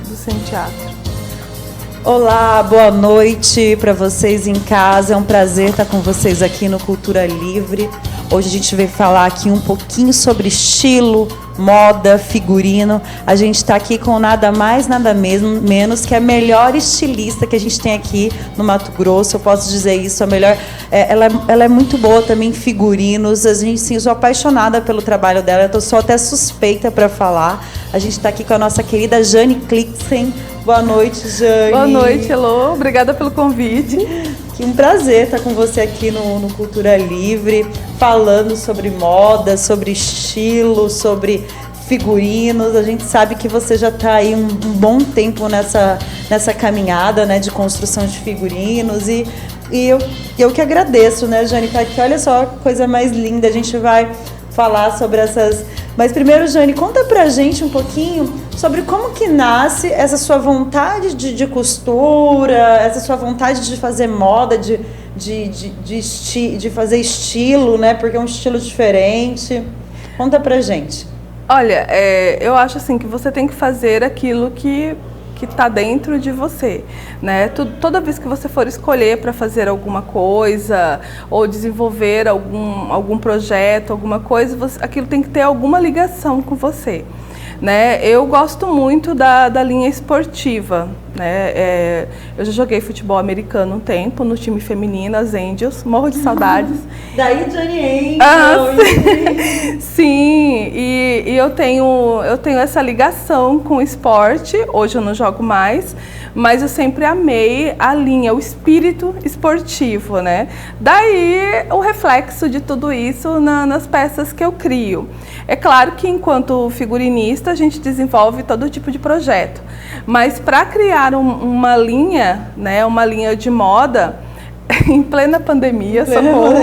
do Cine Teatro. Olá, boa noite para vocês em casa. É um prazer estar com vocês aqui no Cultura Livre. Hoje a gente vai falar aqui um pouquinho sobre estilo, moda, figurino. A gente está aqui com nada mais, nada menos que a melhor estilista que a gente tem aqui no Mato Grosso. Eu posso dizer isso, a melhor. Ela é muito boa também em figurinos. A gente, sim, eu sou apaixonada pelo trabalho dela. Eu sou até suspeita para falar. A gente está aqui com a nossa querida Jane Klicksen. Boa noite, Jane. Boa noite, Elô. Obrigada pelo convite. Que um prazer estar com você aqui no Cultura Livre, falando sobre moda, sobre estilo, sobre figurinos. A gente sabe que você já está aí um bom tempo nessa caminhada, né, de construção de figurinos. E eu que agradeço, né, Jane? Porque olha só que coisa mais linda. A gente vai falar sobre essas... Mas primeiro, Jane, conta pra gente um pouquinho sobre como que nasce essa sua vontade de costura, essa sua vontade de fazer moda, de fazer estilo, né? Porque é um estilo diferente. Conta pra gente. Olha, eu acho assim que você tem que fazer aquilo que está dentro de você, né? Toda vez que você for escolher para fazer alguma coisa ou desenvolver algum projeto, alguma coisa, aquilo tem que ter alguma ligação com você, né? Eu gosto muito da linha esportiva, né? Eu já joguei futebol americano um tempo no time feminino, as Angels, morro de saudades. Daí Johnny Angel. Sim, e eu tenho essa ligação com o esporte. Hoje eu não jogo mais, mas eu sempre amei a linha, o espírito esportivo, né? Daí o reflexo de tudo isso nas peças que eu crio. É claro que enquanto figurinista a gente desenvolve todo tipo de projeto, mas para criar uma linha, né, uma linha de moda, em plena pandemia, socorro,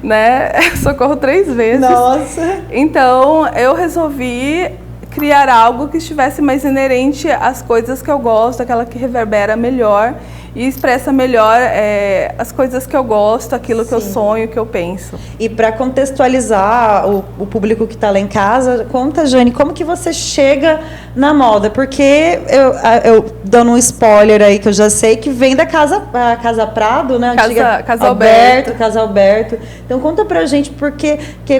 né? Socorro 3 vezes. Nossa! Então, eu resolvi criar algo que estivesse mais inerente às coisas que eu gosto, aquela que reverbera melhor e expressa melhor as coisas que eu gosto, aquilo que eu sonho, que eu penso. E para contextualizar o público que está lá em casa, conta, Jane, como que você chega na moda? Porque eu dando um spoiler aí que eu já sei que vem da Casa Prado, né? Casa Alberto. Casa Alberto. Então conta pra gente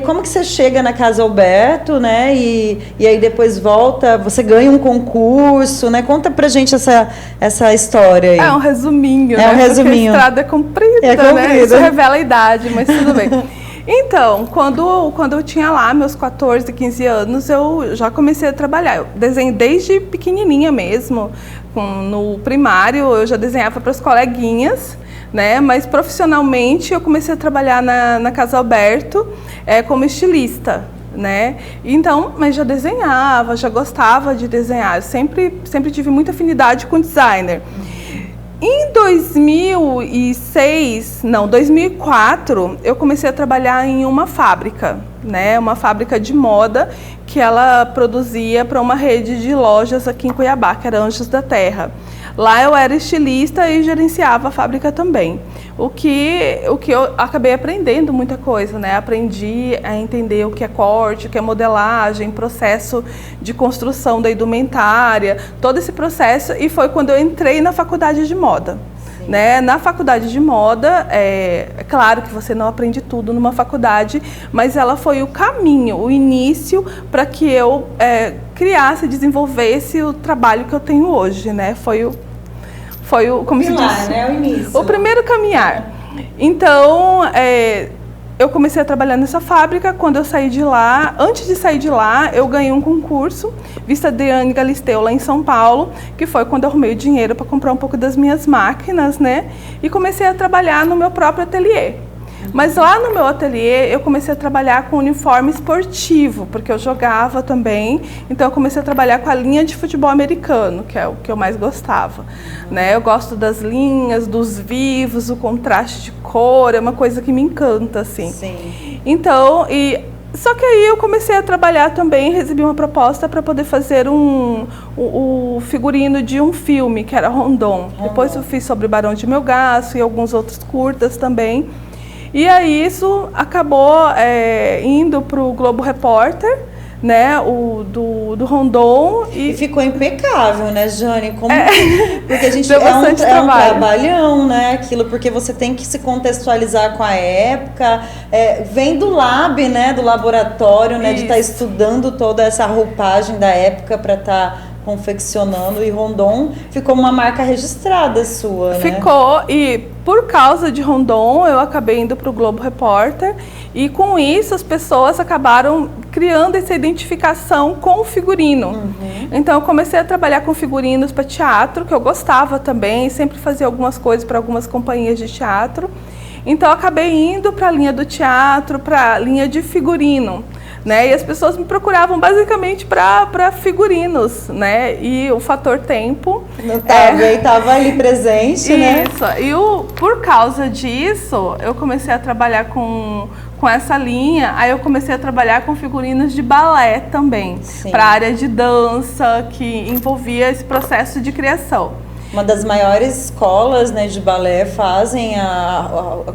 como que você chega na Casa Alberto, né? E aí depois volta, você ganha um concurso, né? Conta pra gente essa história aí. É um resuminho, né? Um resuminho. Porque a estrada é comprida, né? Isso revela a idade, mas tudo bem. Então, quando eu tinha lá meus 14, 15 anos, eu já comecei a trabalhar. Eu desenho desde pequenininha mesmo. No primário, eu já desenhava para as coleguinhas, né? Mas profissionalmente, eu comecei a trabalhar na Casa Alberto como estilista, né? Então, mas já desenhava, já gostava de desenhar. Eu sempre tive muita afinidade com designer. Em 2004, eu comecei a trabalhar em uma fábrica, né? Uma fábrica de moda que ela produzia para uma rede de lojas aqui em Cuiabá, que era Anjos da Terra. Lá eu era estilista e gerenciava a fábrica também. O que eu acabei aprendendo muita coisa, né? Aprendi a entender o que é corte, o que é modelagem, processo de construção da indumentária, todo esse processo, e foi quando eu entrei na faculdade de moda. Né? Na faculdade de moda, é claro que você não aprende tudo numa faculdade, mas ela foi o caminho, o início para que eu criasse, desenvolvesse o trabalho que eu tenho hoje, né? Foi o como se diz, né? O início. O primeiro caminhar. Então, eu comecei a trabalhar nessa fábrica. Quando eu saí de lá, antes de sair de lá, eu ganhei um concurso, Vista Adriane Galisteu, lá em São Paulo, que foi quando eu arrumei o dinheiro para comprar um pouco das minhas máquinas, né? E comecei a trabalhar no meu próprio ateliê. Mas lá no meu ateliê, eu comecei a trabalhar com uniforme esportivo, porque eu jogava também. Então, eu comecei a trabalhar com a linha de futebol americano, que é o que eu mais gostava, né? Eu gosto das linhas, dos vivos, o contraste de cor, é uma coisa que me encanta, assim. Sim. Então, só que aí eu comecei a trabalhar também, recebi uma proposta para poder fazer o figurino de um filme, que era Rondon. Depois eu fiz sobre Barão de Melgaço e alguns outros curtas também. E aí isso acabou indo para o Globo Repórter, né, do Rondon. E ficou impecável, né, Jane? Como porque a gente deu bastante é um trabalho. Trabalhão, né? Aquilo, porque você tem que se contextualizar com a época. Vem do lab, né? Do laboratório, né? De estar estudando toda essa roupagem da época para estar confeccionando, e Rondon ficou uma marca registrada sua, né? Ficou, e por causa de Rondon eu acabei indo para o Globo Repórter, e com isso as pessoas acabaram criando essa identificação com o figurino. Então eu comecei a trabalhar com figurinos para teatro, que eu gostava também, sempre fazia algumas coisas para algumas companhias de teatro. Então eu acabei indo para a linha do teatro, para a linha de figurino. Né? E as pessoas me procuravam basicamente para figurinos, né? E o fator tempo estava ali presente, né? Isso. E por causa disso, eu comecei a trabalhar com essa linha. Aí eu comecei a trabalhar com figurinos de balé também, para a área de dança, que envolvia esse processo de criação. Uma das maiores escolas, né, de balé fazem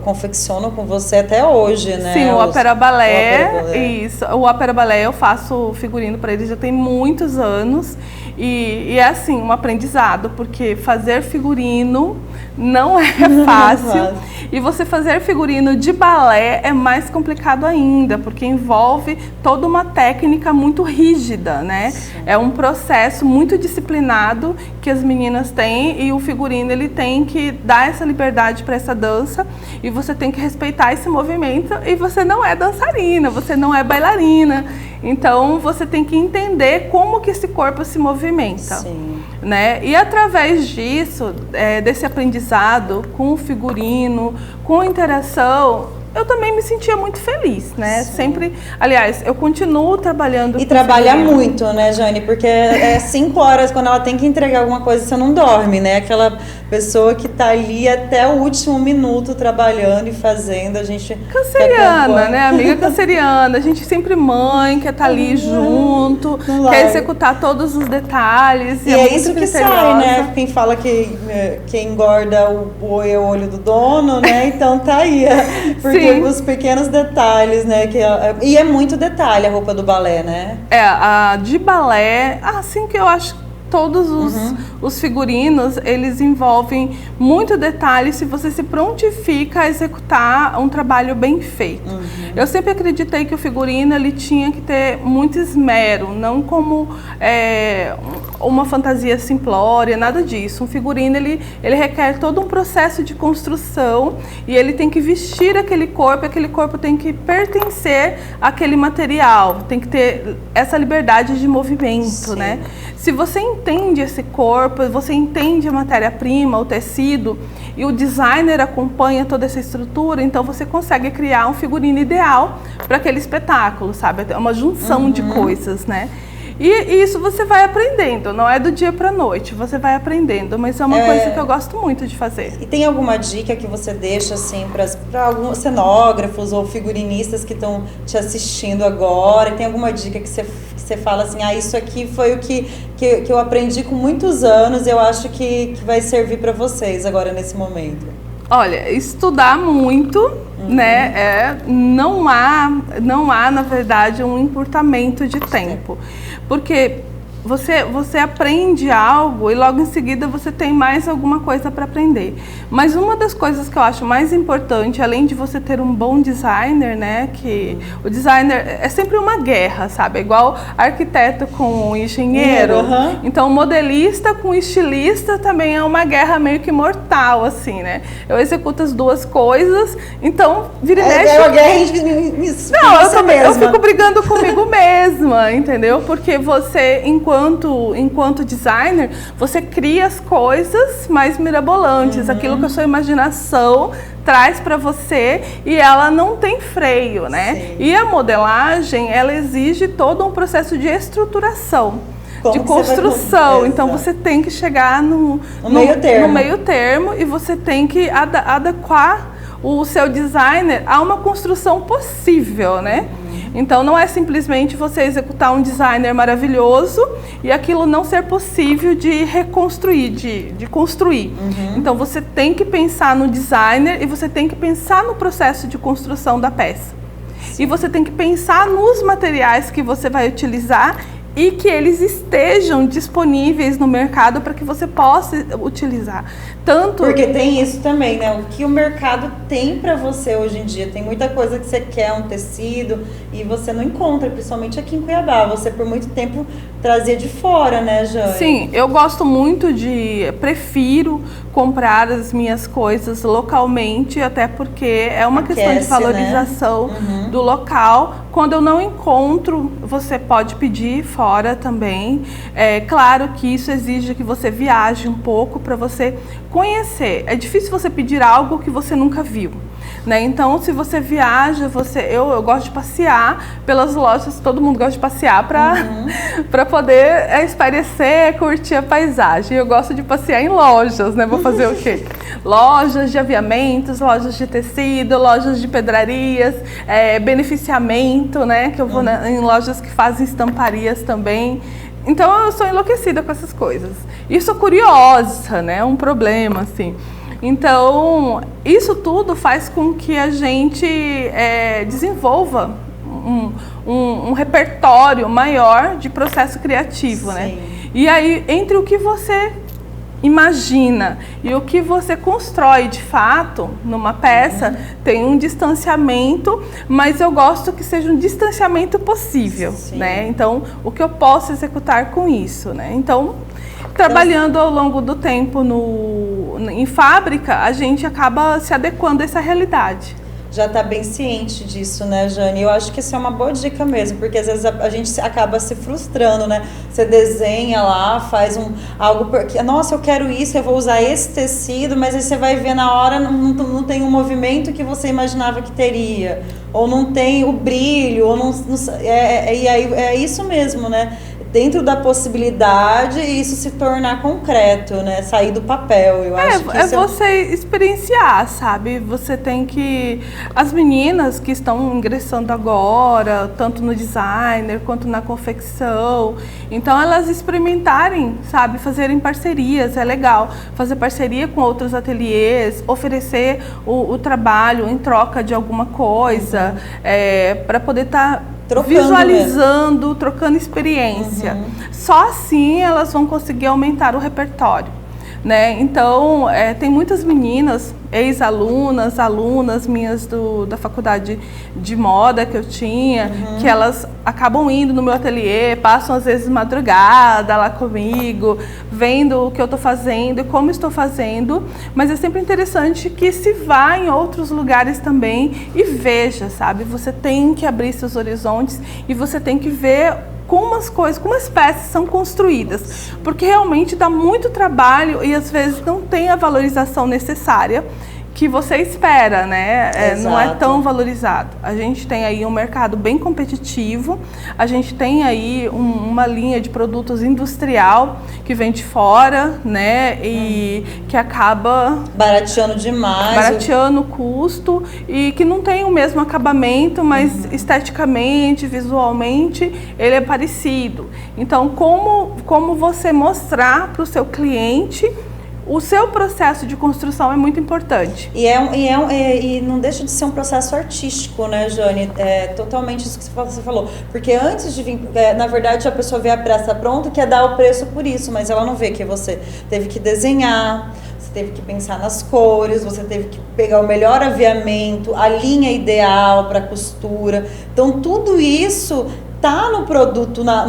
confeccionam com você até hoje, né? Sim, o Opera Balé. Isso. O Opera Balé eu faço figurino para eles já tem muitos anos. E é assim, um aprendizado, porque fazer figurino não é fácil. E você fazer figurino de balé é mais complicado ainda, porque envolve toda uma técnica muito rígida, né? Sim. É um processo muito disciplinado que as meninas têm, e o figurino ele tem que dar essa liberdade para essa dança, e você tem que respeitar esse movimento, e você não é dançarina, você não é bailarina. Então você tem que entender como que esse corpo se movimenta. Sim. Né? E através disso, desse aprendizado com o figurino, com a interação, eu também me sentia muito feliz, né? Sim. Sempre, aliás, eu continuo trabalhando. E trabalha muito, né, Jane? Porque 5 horas, quando ela tem que entregar alguma coisa, você não dorme, né? Aquela pessoa que tá ali até o último minuto trabalhando e fazendo, a gente... Canceriana, né? Amiga canceriana, a gente sempre mãe, quer estar ali junto, quer executar todos os detalhes. E é isso que sai, né? Quem fala que quem engorda o olho do dono, né? Então tá aí. Porque os pequenos detalhes, né? E é muito detalhe a roupa do balé, né? A de balé, assim que eu acho todos os figurinos, eles envolvem muito detalhe se você se prontifica a executar um trabalho bem feito. Eu sempre acreditei que o figurino ele tinha que ter muito esmero, não como uma fantasia simplória, nada disso. Um figurino ele requer todo um processo de construção, e ele tem que vestir aquele corpo tem que pertencer àquele material, tem que ter essa liberdade de movimento. Sim. Né? Se você entende esse corpo, você entende a matéria-prima, o tecido, e o designer acompanha toda essa estrutura, então você consegue criar um figurino ideal para aquele espetáculo, sabe? É uma junção de coisas, né? E isso você vai aprendendo, não é do dia para a noite, você vai aprendendo, mas é uma coisa que eu gosto muito de fazer. E tem alguma dica que você deixa assim para alguns cenógrafos ou figurinistas que estão te assistindo agora? E tem alguma dica que você fala assim, isso aqui foi o que eu aprendi com muitos anos, eu acho que vai servir para vocês agora nesse momento? Olha, estudar muito, né? Não há, na verdade, um encurtamento de tempo. Porque você aprende algo e logo em seguida você tem mais alguma coisa para aprender. Mas uma das coisas que eu acho mais importante, além de você ter um bom designer, né, que o designer é sempre uma guerra, sabe? É igual arquiteto com engenheiro. Então, modelista com estilista também é uma guerra meio que mortal, assim, né? Eu executo as duas coisas, então vira e mexe... É uma guerra eu fico brigando comigo mesma, entendeu? Porque você, enquanto designer, você cria as coisas mais mirabolantes, aquilo que a sua imaginação traz para você, e ela não tem freio, né? Sim. E a modelagem, ela exige todo um processo de estruturação, de construção. Então você tem que chegar no meio termo, e você tem que adequar o seu designer a uma construção possível, né? Então não é simplesmente você executar um designer maravilhoso e aquilo não ser possível de reconstruir, de construir. Então você tem que pensar no designer e você tem que pensar no processo de construção da peça. E você tem que pensar nos materiais que você vai utilizar e que eles estejam disponíveis no mercado para que você possa utilizar. Porque tem isso também, né? O que o mercado tem para você hoje em dia. Tem muita coisa que você quer, um tecido, e você não encontra, principalmente aqui em Cuiabá. Você por muito tempo trazia de fora, né, Jane? Sim, eu gosto muito prefiro comprar as minhas coisas localmente, até porque é uma questão de valorização, né? Do local. Quando eu não encontro, você pode pedir fora também. É claro que isso exige que você viaje um pouco para você conhecer. É difícil você pedir algo que você nunca viu, né? Então, se você viaja, eu gosto de passear pelas lojas, todo mundo gosta de passear para poder espairecer, curtir a paisagem. Eu gosto de passear em lojas, né? Vou fazer o quê? Lojas de aviamentos, lojas de tecido, lojas de pedrarias, beneficiamento, né? Que eu vou em lojas que fazem estamparias também. Então, eu sou enlouquecida com essas coisas. E sou curiosa, né? É um problema, assim. Então, isso tudo faz com que a gente desenvolva um repertório maior de processo criativo, né? E aí, entre o que você imagina e o que você constrói de fato numa peça, tem um distanciamento, mas eu gosto que seja um distanciamento possível, né? Então, o que eu posso executar com isso, né? Então, trabalhando ao longo do tempo em fábrica, a gente acaba se adequando a essa realidade. Já está bem ciente disso, né, Jane? Eu acho que isso é uma boa dica mesmo, porque às vezes a gente acaba se frustrando, né? Você desenha lá, faz algo porque, nossa, eu quero isso, eu vou usar esse tecido, mas aí você vai ver na hora, não tem o movimento que você imaginava que teria, ou não tem o brilho, ou e aí é isso mesmo, né? Dentro da possibilidade, isso se tornar concreto, né? Sair do papel. Eu acho que isso você experienciar, sabe? Você tem que... As meninas que estão ingressando agora, tanto no designer quanto na confecção, então elas experimentarem, sabe? Fazerem parcerias, é legal. Fazer parceria com outros ateliês, oferecer o trabalho em troca de alguma coisa, para poder estar... visualizando, trocando experiência. Só assim elas vão conseguir aumentar o repertório, né? Então, tem muitas meninas, ex-alunas, alunas minhas da faculdade de moda que eu tinha, que elas acabam indo no meu ateliê, passam às vezes madrugada lá comigo, vendo o que eu estou fazendo e como estou fazendo, mas é sempre interessante que se vá em outros lugares também e veja, sabe? Você tem que abrir seus horizontes e você tem que ver como as peças são construídas, porque realmente dá muito trabalho e às vezes não tem a valorização necessária que você espera, né? Não é tão valorizado. A gente tem aí um mercado bem competitivo, a gente tem aí uma linha de produtos industrial que vem de fora, né? E que acaba... barateando demais. Barateando o custo e que não tem o mesmo acabamento, mas esteticamente, visualmente, ele é parecido. Então, como você mostrar para o seu cliente o seu processo de construção é muito importante. E não deixa de ser um processo artístico, né, Jane? É totalmente isso que você falou. Porque antes de vir, na verdade, a pessoa vê a peça pronta e quer dar o preço por isso, mas ela não vê que você teve que desenhar, você teve que pensar nas cores, você teve que pegar o melhor aviamento, a linha ideal para costura. Então, tudo isso está no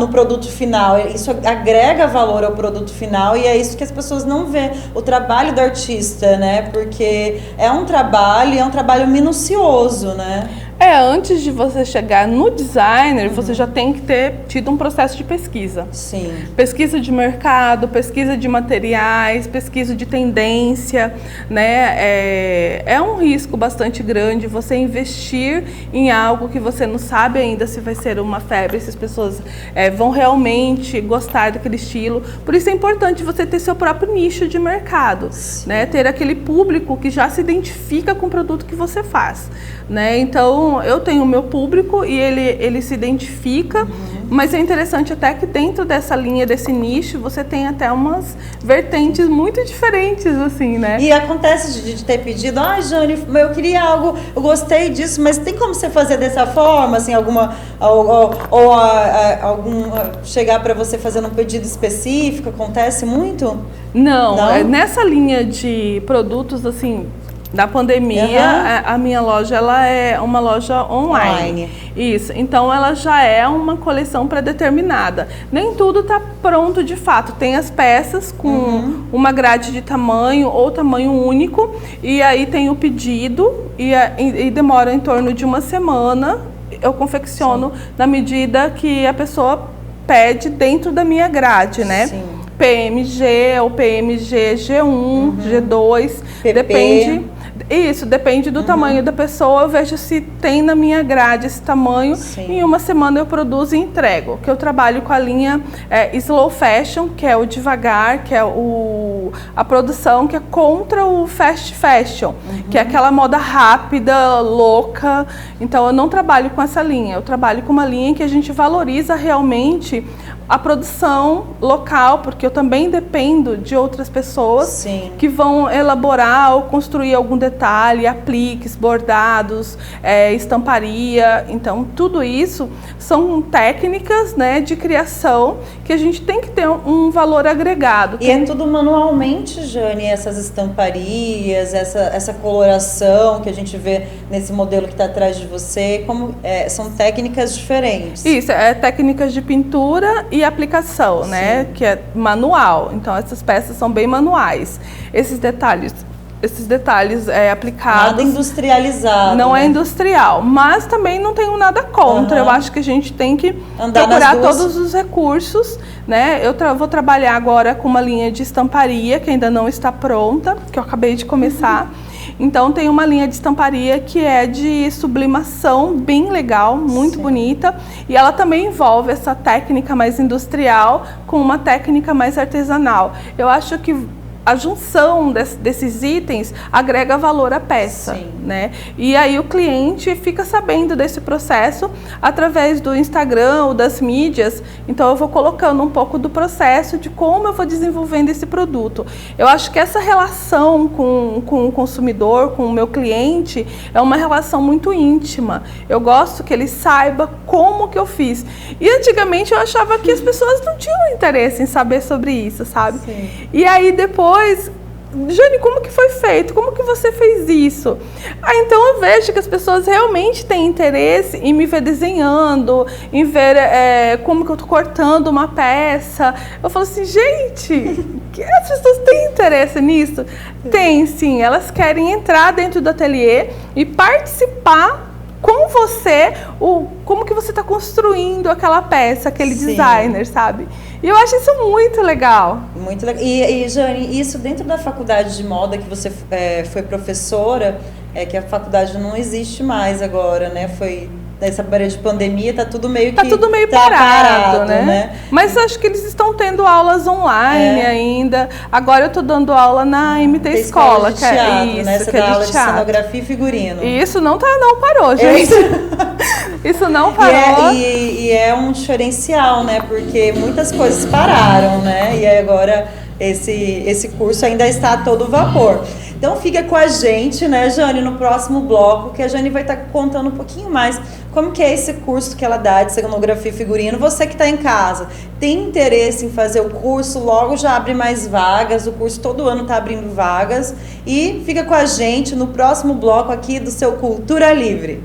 produto final, isso agrega valor ao produto final e é isso que as pessoas não vê, o trabalho do artista, né? Porque é um trabalho minucioso, né? Antes de você chegar no designer, você já tem que ter tido um processo de pesquisa. Sim. Pesquisa de mercado, pesquisa de materiais, pesquisa de tendência, né? É um risco bastante grande você investir em algo que você não sabe ainda se vai ser uma febre, se as pessoas vão realmente gostar daquele estilo. Por isso é importante você ter seu próprio nicho de mercado, né? Ter aquele público que já se identifica com o produto que você faz, né? Então, Então, eu tenho o meu público e ele se identifica, mas é interessante até que dentro dessa linha, desse nicho, você tem até umas vertentes muito diferentes, assim, né? E acontece de ter pedido, Jane, eu queria algo, eu gostei disso, mas tem como você fazer dessa forma, assim, chegar para você fazendo um pedido específico, acontece muito? Não? Nessa linha de produtos, assim, da pandemia, a minha loja, ela é uma loja online. Isso, então ela já é uma coleção pré-determinada. Nem tudo está pronto de fato. Tem as peças com uma grade de tamanho ou tamanho único, e aí tem o pedido, e demora em torno de uma semana. Eu confecciono na medida que a pessoa pede dentro da minha grade, né? Sim. PMG ou PMG G1, G2, PP. Depende. Isso, depende do tamanho da pessoa. Eu vejo se tem na minha grade esse tamanho. Sim. Em uma semana eu produzo e entrego. Que eu trabalho com a linha Slow Fashion, que é o devagar, que é a produção que é contra o Fast Fashion, que é aquela moda rápida, louca. Então eu não trabalho com essa linha. Eu trabalho com uma linha em que a gente valoriza realmente a produção local, porque eu também dependo de outras pessoas Sim. que vão elaborar ou construir algum detalhe, apliques, bordados, estamparia. Então, tudo isso são técnicas, né, de criação que a gente tem que ter um valor agregado. E é tudo manualmente, Jane, essas estamparias, essa coloração que a gente vê nesse modelo que está atrás de você, são técnicas diferentes. Isso, técnicas de pintura e aplicação, né, que é manual. Então, essas peças são bem manuais. Esses detalhes aplicados. Nada industrializado. Não é industrial, mas também não tenho nada contra. Eu acho que a gente tem que procurar todos os recursos, né? Eu vou trabalhar agora com uma linha de estamparia que ainda não está pronta, que eu acabei de começar. Então tem uma linha de estamparia que é de sublimação bem legal, muito bonita, e ela também envolve essa técnica mais industrial com uma técnica mais artesanal. Eu acho que a junção desses itens agrega valor à peça, né? E aí o cliente fica sabendo desse processo através do Instagram ou das mídias. Então eu vou colocando um pouco do processo de como eu vou desenvolvendo esse produto. Eu acho que essa relação com o consumidor, com o meu cliente, é uma relação muito íntima. Eu gosto que ele saiba como que eu fiz. E antigamente eu achava que as pessoas não tinham interesse em saber sobre isso, sabe? Sim. E aí depois, Jane, como que foi feito? Como que você fez isso? Então eu vejo que as pessoas realmente têm interesse em me ver desenhando, em ver como que eu tô cortando uma peça. Eu falo assim, gente, as pessoas têm interesse nisso? Tem sim, elas querem entrar dentro do ateliê e participar com você, como que você está construindo aquela peça, aquele designer, sabe? E eu acho isso muito legal. Muito legal. E Jane, isso dentro da faculdade de moda que você foi professora, que a faculdade não existe mais agora, né? Foi nessa período de pandemia, tá tudo meio parado, né? Mas acho que eles estão tendo aulas online ainda. Agora eu tô dando aula na MT Escola, que é isso, né? Você que é dá aula de cenografia e figurino. E isso não parou, gente. Isso não parou. E é um diferencial, né? Porque muitas coisas pararam, né? E aí agora esse curso ainda está a todo vapor. Então fica com a gente, né, Jane, no próximo bloco, que a Jane vai estar contando um pouquinho mais como que é esse curso que ela dá de cenografia e figurino. Você que está em casa, tem interesse em fazer o curso, logo já abre mais vagas, o curso todo ano está abrindo vagas. E fica com a gente no próximo bloco aqui do seu Cultura Livre.